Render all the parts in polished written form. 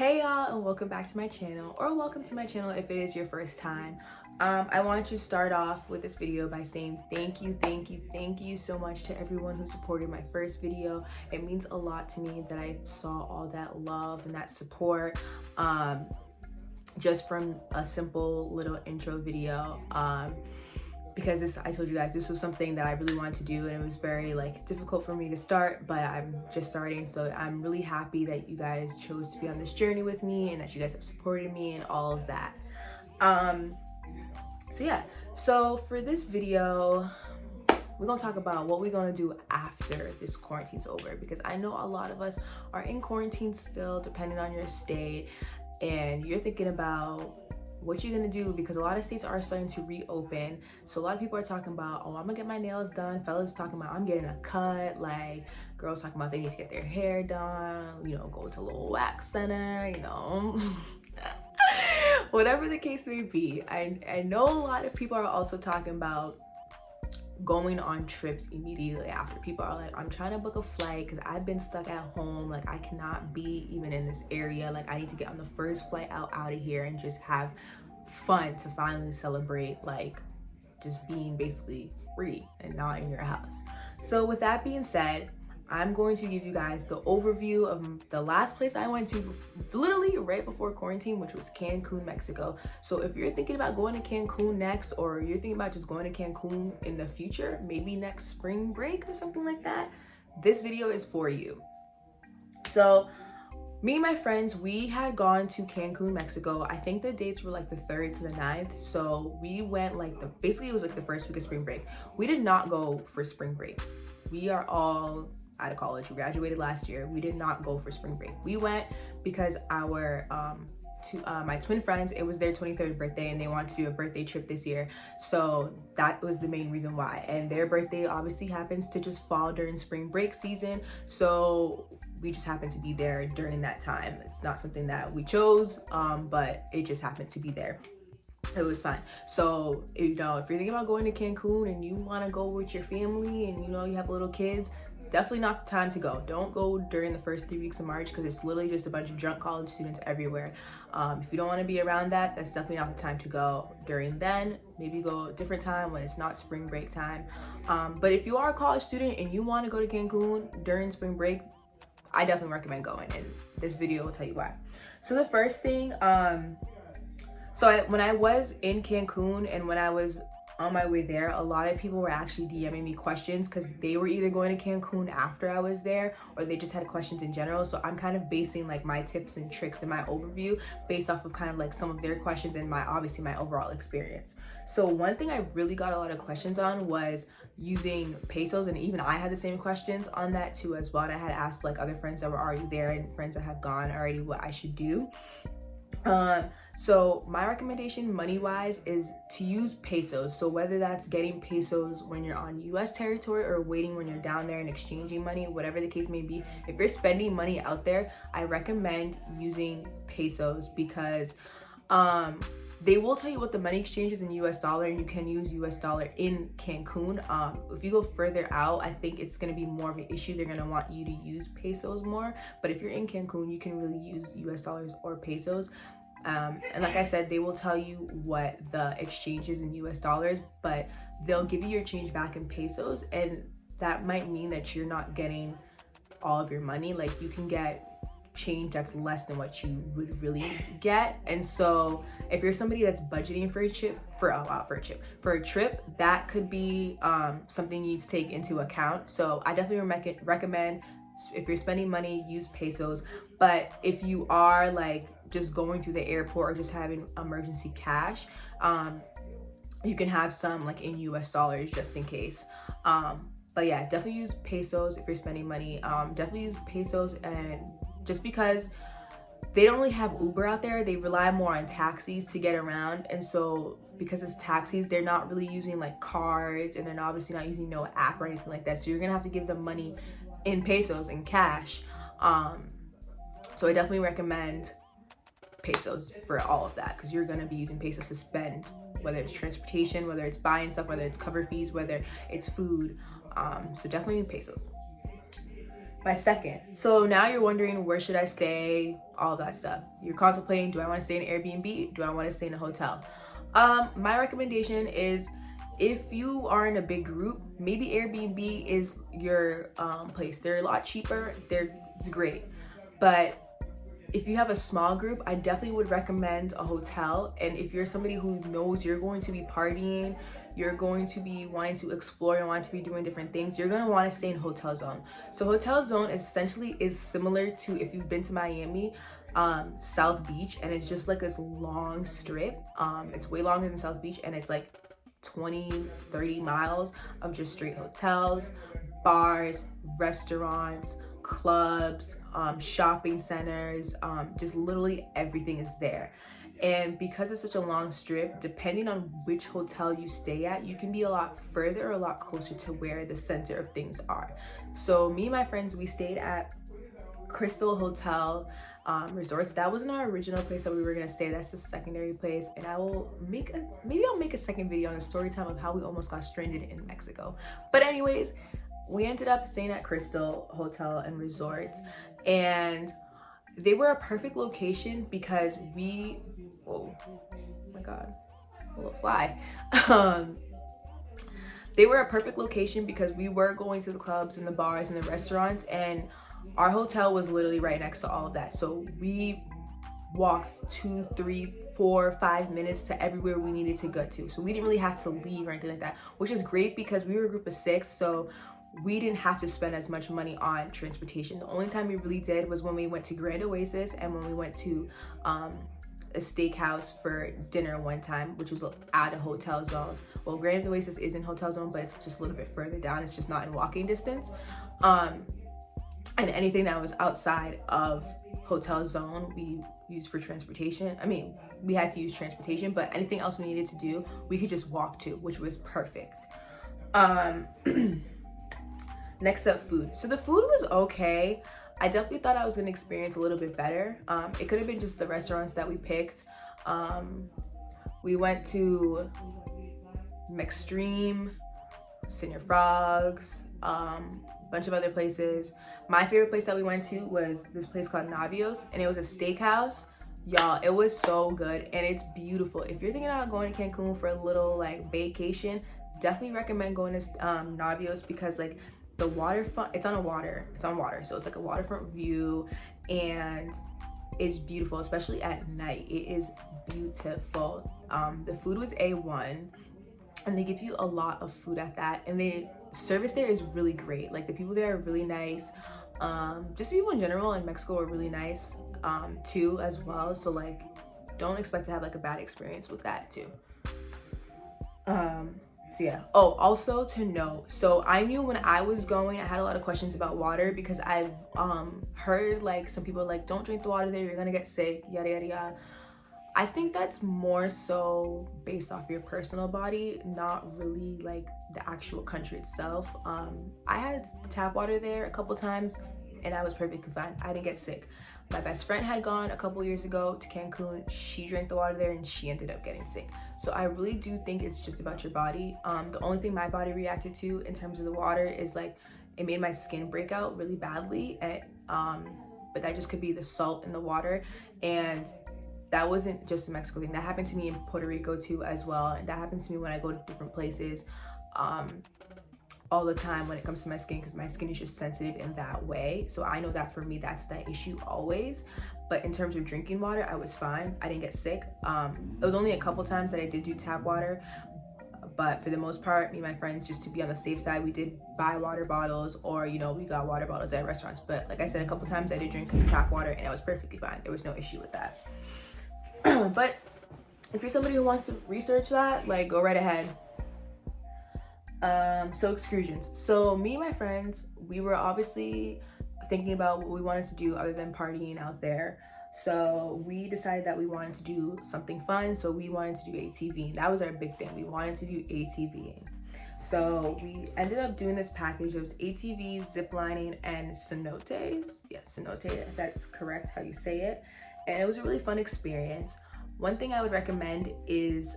Hey y'all, and welcome back to my channel, or welcome to my channel if it is your first time. I want to start off with this video by saying thank you so much to everyone who supported my first video. It means a lot to me that I saw all that love and that support just from a simple little intro video. Because this, I told you guys, this was something that I really wanted to do, and it was very difficult for me to start, but I'm just starting. So I'm really happy that you guys chose to be on this journey with me and that you guys have supported me and all of that. So yeah, so for this video, we're gonna talk about what we're gonna do after this quarantine's over, because I know a lot of us are in quarantine still, depending on your state, and you're thinking about what you're gonna do, because a lot of states are starting to reopen. So a lot of people are talking about, oh, I'm gonna get my nails done. Fellas talking about, I'm getting a cut. Like, girls talking about they need to get their hair done, you know, go to a little wax center, you know. Whatever the case may be. I know a lot of people are also talking about going on trips immediately after. People are like, I'm trying to book a flight because I've been stuck at home. Like, I cannot be even in this area. Like, I need to get on the first flight out of here and just have fun to finally celebrate, like, just being basically free and not in your house. So with that being said, I'm going to give you guys the overview of the last place I went to literally right before quarantine, which was Cancun, Mexico. So if you're thinking about going to Cancun next, or you're thinking about just going to Cancun in the future, maybe next spring break or something like that, this video is for you. So me and my friends, we had gone to Cancun, Mexico. I think the dates were like the 3rd to the 9th. So we went basically it was like the first week of spring break. We did not go for spring break. We are all out of college. We graduated last year. We did not go for spring break. We went because our my twin friends, it was their 23rd birthday and they wanted to do a birthday trip this year. So that was the main reason why. And their birthday obviously happens to just fall during spring break season. So we just happened to be there during that time. It's not something that we chose, but it just happened to be there. It was fine. So, you know, if you're thinking about going to Cancun and you want to go with your family and, you know, you have little kids, definitely not the time to go. Don't go during the first 3 weeks of March, because it's literally just a bunch of drunk college students everywhere. If you don't want to be around that, that's definitely not the time to go during then. Maybe go a different time when it's not spring break time. But if you are a college student and you want to go to Cancun during spring break, I definitely recommend going, and this video will tell you why. So the first thing, when I was in Cancun and when I was on my way there, a lot of people were actually DMing me questions because they were either going to Cancun after I was there, or they just had questions in general. So I'm kind of basing like my tips and tricks and my overview based off of kind of like some of their questions and obviously my overall experience. So one thing I really got a lot of questions on was using pesos, and even I had the same questions on that too as well. And I had asked like other friends that were already there and friends that have gone already what I should do. So my recommendation money-wise is to use pesos. So whether that's getting pesos when you're on US territory or waiting when you're down there and exchanging money, whatever the case may be, if you're spending money out there, I recommend using pesos, because they will tell you what the money exchange is in US dollar, and you can use US dollar in Cancun. If you go further out, I think it's going to be more of an issue. They're going to want you to use pesos more. But if you're in Cancun, you can really use US dollars or pesos. And like I said, they will tell you what the exchange is in US dollars, but they'll give you your change back in pesos, and that might mean that you're not getting all of your money. Like, you can get change that's less than what you would really get. And so if you're somebody that's budgeting for a trip, that could be something you need to take into account. So I definitely recommend, if you're spending money, use pesos. But if you are like just going through the airport or just having emergency cash, you can have some like in US dollars just in case. But yeah, definitely use pesos if you're spending money. Definitely use pesos, and just because they don't really have Uber out there, they rely more on taxis to get around. And so because it's taxis, they're not really using like cards, and they're obviously not using no app or anything like that. So you're gonna have to give them money in pesos, in cash. So I definitely recommend pesos for all of that, because you're gonna be using pesos to spend, whether it's transportation, whether it's buying stuff, whether it's cover fees, whether it's food. So definitely pesos. my second. So now you're wondering, where should I stay? All that stuff. You're contemplating, do I want to stay in an Airbnb? Do I want to stay in a hotel? My recommendation is, if you are in a big group, maybe Airbnb is your place. They're a lot cheaper. It's great. But if you have a small group, I definitely would recommend a hotel. And if you're somebody who knows you're going to be partying, you're going to be wanting to explore and want to be doing different things, you're going to want to stay in hotel zone. So hotel zone essentially is similar to, if you've been to Miami, South Beach, and it's just like this long strip. It's way longer than South Beach, and it's like 20-30 miles of just straight hotels, bars, restaurants, clubs, shopping centers, just literally everything is there. And because it's such a long strip, depending on which hotel you stay at, you can be a lot further or a lot closer to where the center of things are. So me and my friends, we stayed at Crystal Hotel Resorts. That wasn't our original place that we were gonna stay. That's the secondary place, and maybe I'll make a second video on a story time of how we almost got stranded in Mexico. But anyways, we ended up staying at Crystal Hotel and Resorts, and they were a perfect location because oh my god, a little fly. They were a perfect location because we were going to the clubs and the bars and the restaurants, and our hotel was literally right next to all of that. So we walked 2, 3, 4, 5 minutes to everywhere we needed to go to. So we didn't really have to leave or anything like that, which is great because we were a group of 6. So we didn't have to spend as much money on transportation. The only time we really did was when we went to Grand Oasis and when we went to a steakhouse for dinner one time, which was at a hotel zone. Well, Grand Oasis is in hotel zone, but it's just a little bit further down. It's just not in walking distance. And anything that was outside of hotel zone, we used for transportation. I mean, we had to use transportation, but anything else we needed to do, we could just walk to, which was perfect. Next up, food. So the food was okay. I definitely thought I was gonna experience a little bit better. It could have been just the restaurants that we picked. We went to McStream, Senior Frogs, bunch of other places. My favorite place that we went to was this place called Navios, and it was a steakhouse. Y'all, it was so good and it's beautiful. If you're thinking about going to Cancun for a little like vacation, definitely recommend going to Navios, because like the waterfront, it's on water, so it's like a waterfront view, and it's beautiful, especially at night. It is beautiful. The food was A1, and they give you a lot of food at that, and the service there is really great. Like the people there are really nice. Just people in general in Mexico are really nice too as well, so like don't expect to have like a bad experience with that too. So yeah. Oh, also to note, so I knew when I was going, I had a lot of questions about water, because I've heard like some people like, don't drink the water there, you're gonna get sick, yada yada yada. I think that's more so based off your personal body, not really like the actual country itself. I had tap water there a couple times and I was perfectly fine. I didn't get sick. My best friend had gone a couple years ago to Cancun. She drank the water there and she ended up getting sick. So I really do think it's just about your body. The only thing my body reacted to in terms of the water is like, it made my skin break out really badly. But that just could be the salt in the water. And that wasn't just a Mexico thing. That happened to me in Puerto Rico too as well. And that happens to me when I go to different places all the time when it comes to my skin, because my skin is just sensitive in that way. So I know that for me, that's the issue always. But in terms of drinking water, I was fine. I didn't get sick. It was only a couple times that I did do tap water. But for the most part, me and my friends, just to be on the safe side, we did buy water bottles, or, you know, we got water bottles at restaurants. But like I said, a couple times I did drink tap water and I was perfectly fine. There was no issue with that. But if you're somebody who wants to research that, like, go right ahead. So excursions. So me and my friends, we were obviously thinking about what we wanted to do other than partying out there. So we decided that we wanted to do something fun. So we wanted to do ATVing. That was our big thing. We wanted to do ATVing. So we ended up doing this package. It was ATVs, ziplining, and cenotes. Yeah, cenote, if that's correct how you say it. And it was a really fun experience. One thing I would recommend is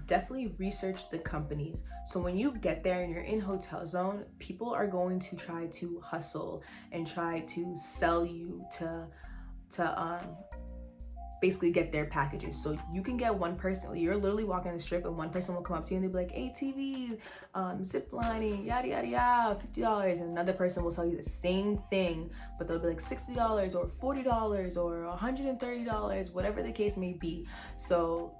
definitely research the companies. So when you get there and you're in hotel zone, people are going to try to hustle and try to sell you to basically get their packages. So you can get one person, you're literally walking the strip and one person will come up to you and they'll be like, ATVs, zip lining, yada yada yada, $50, and another person will tell you the same thing, but they'll be like $60 or $40 or $130, whatever the case may be. So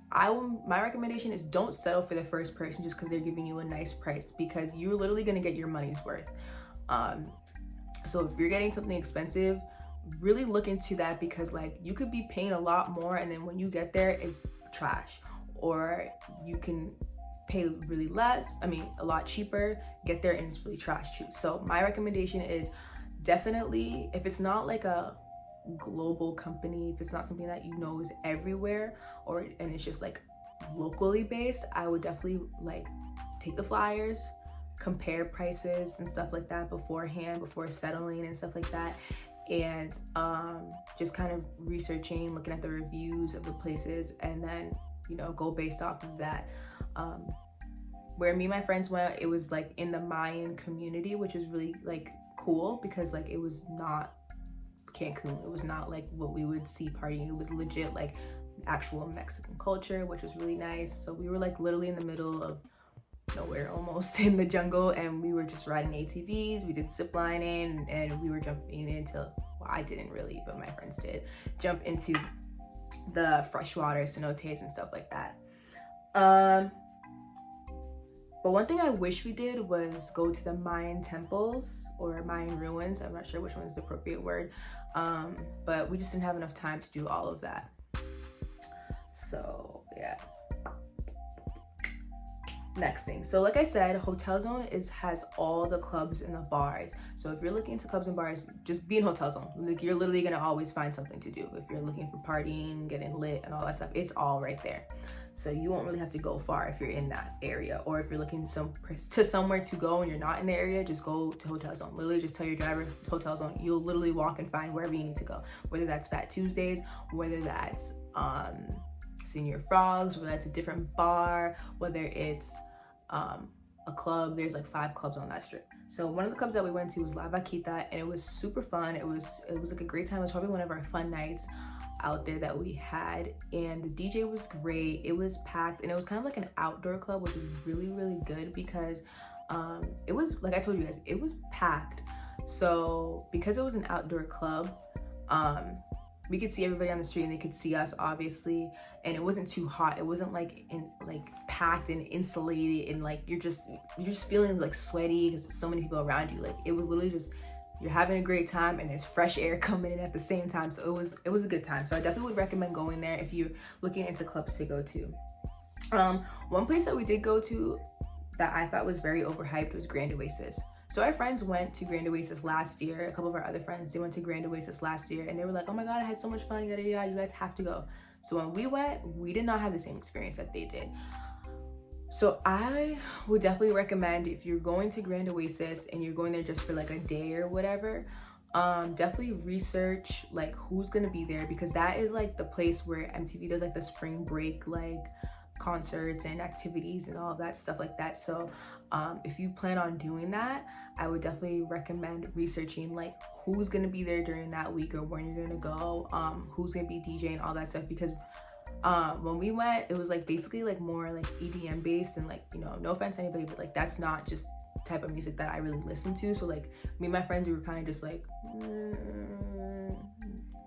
my recommendation is don't settle for the first person just because they're giving you a nice price, because you're literally gonna get your money's worth. So if you're getting something expensive, really look into that, because like you could be paying a lot more and then when you get there it's trash, or you can pay really a lot cheaper, get there and it's really trash too. So my recommendation is definitely, if it's not like a global company, if it's not something that you know is everywhere, and it's just like locally based, I would definitely like take the flyers, compare prices and stuff like that beforehand, before settling and stuff like that, and just kind of researching, looking at the reviews of the places, and then go based off of that. Where me and my friends went, it was like in the Mayan community, which was really like cool, because like it was not Cancun, it was not like what we would see partying, it was legit like actual Mexican culture, which was really nice. So we were like literally in the middle of nowhere, almost in the jungle, and we were just riding ATVs, we did zip lining, and we were jumping into, well, I didn't really, but my friends did jump into the freshwater cenotes and stuff like that. But one thing I wish we did was go to the Mayan temples or Mayan ruins. I'm not sure which one is the appropriate word, but we just didn't have enough time to do all of that. So yeah. Next thing, so like I said, hotel zone has all the clubs and the bars. So if you're looking into clubs and bars, just be in hotel zone. Like, you're literally gonna always find something to do. If you're looking for partying, getting lit and all that stuff, it's all right there. So you won't really have to go far if you're in that area, or if you're looking to somewhere to go and you're not in the area, just go to hotel zone. Literally just tell your driver hotel zone. You'll literally walk and find wherever you need to go, whether that's Fat Tuesdays, whether that's Senior Frogs, whether that's a different bar, whether it's a club. There's like 5 clubs on that strip. So one of the clubs that we went to was La Vaquita, and it was super fun. It was like a great time. It was probably one of our fun nights out there that we had, and the DJ was great. It was packed, and it was kind of like an outdoor club, which was really, really good, because it was, like I told you guys, it was packed. So because it was an outdoor club, we could see everybody on the street and they could see us, obviously, and it wasn't too hot. It wasn't like packed and insulated, and like you're just feeling like sweaty because there's so many people around you. Like, it was literally just, you're having a great time and there's fresh air coming in at the same time. So it was a good time. So I definitely would recommend going there if you're looking into clubs to go to. One place that we did go to that I thought was very overhyped was Grand Oasis. So our friends went to Grand Oasis last year. A couple of our other friends, they went to Grand Oasis last year, and they were like, oh my God, I had so much fun, yada yada, you guys have to go. So when we went, we did not have the same experience that they did. So I would definitely recommend, if you're going to Grand Oasis and you're going there just for like a day or whatever, definitely research like who's gonna be there, because that is like the place where MTV does like the spring break like concerts and activities and all of that stuff like that. So if you plan on doing that, I would definitely recommend researching like who's gonna be there during that week, or when you're gonna go, who's gonna be DJing, all that stuff. Because when we went, it was like basically like more like EDM based, and like, you know, no offense to anybody, but like that's not just type of music that I really listen to. So like me and my friends, we were kind of just like,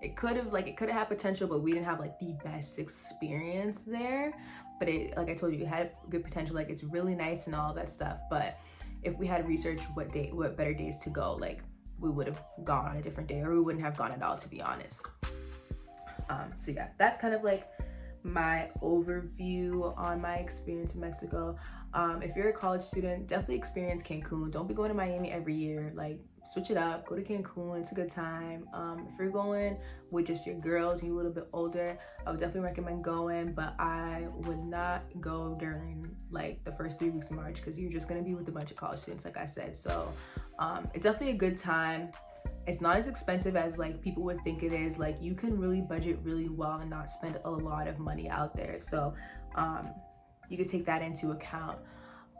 it could have had potential, but we didn't have like the best experience there. But it, like I told you, it had good potential. Like, it's really nice and all of that stuff. But if we had researched what better days to go, like we would have gone on a different day, or we wouldn't have gone at all, to be honest. So yeah, that's kind of like my overview on my experience in Mexico. If you're a college student, definitely experience Cancun. Don't be going to Miami every year. Like, switch it up, go to Cancun, it's a good time. If you're going with just your girls, you're a little bit older, I would definitely recommend going, but I would not go during like the first 3 weeks of March, because you're just gonna be with a bunch of college students, like I said. So it's definitely a good time. It's not as expensive as like people would think it is. Like you can really budget really well and not spend a lot of money out there. So you could take that into account.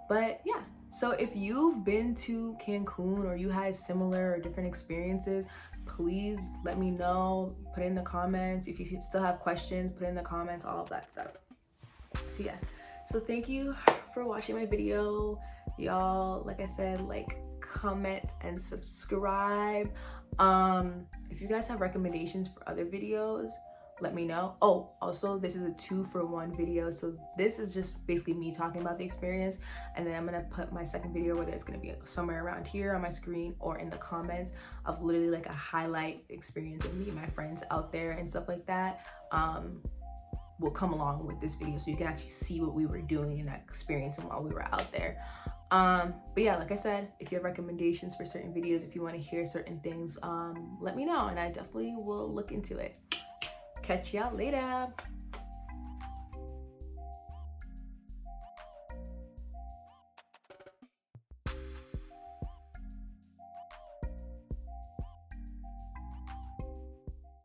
But yeah, so if you've been to Cancun or you had similar or different experiences, please let me know. Put it in the comments. If you still have questions, put it in the comments, all of that stuff. So yeah, so thank you for watching my video, y'all. Like I said, like, comment, and subscribe. If you guys have recommendations for other videos, let me know. Oh, also, this is a 2-for-1 video. So this is just basically me talking about the experience, and then I'm gonna put my second video, whether it's gonna be somewhere around here on my screen or in the comments, of literally like a highlight experience of me and my friends out there and stuff like that. Will come along with this video so you can actually see what we were doing and experiencing while we were out there. But yeah, like I said, if you have recommendations for certain videos, if you want to hear certain things, let me know and I definitely will look into it. Catch y'all later.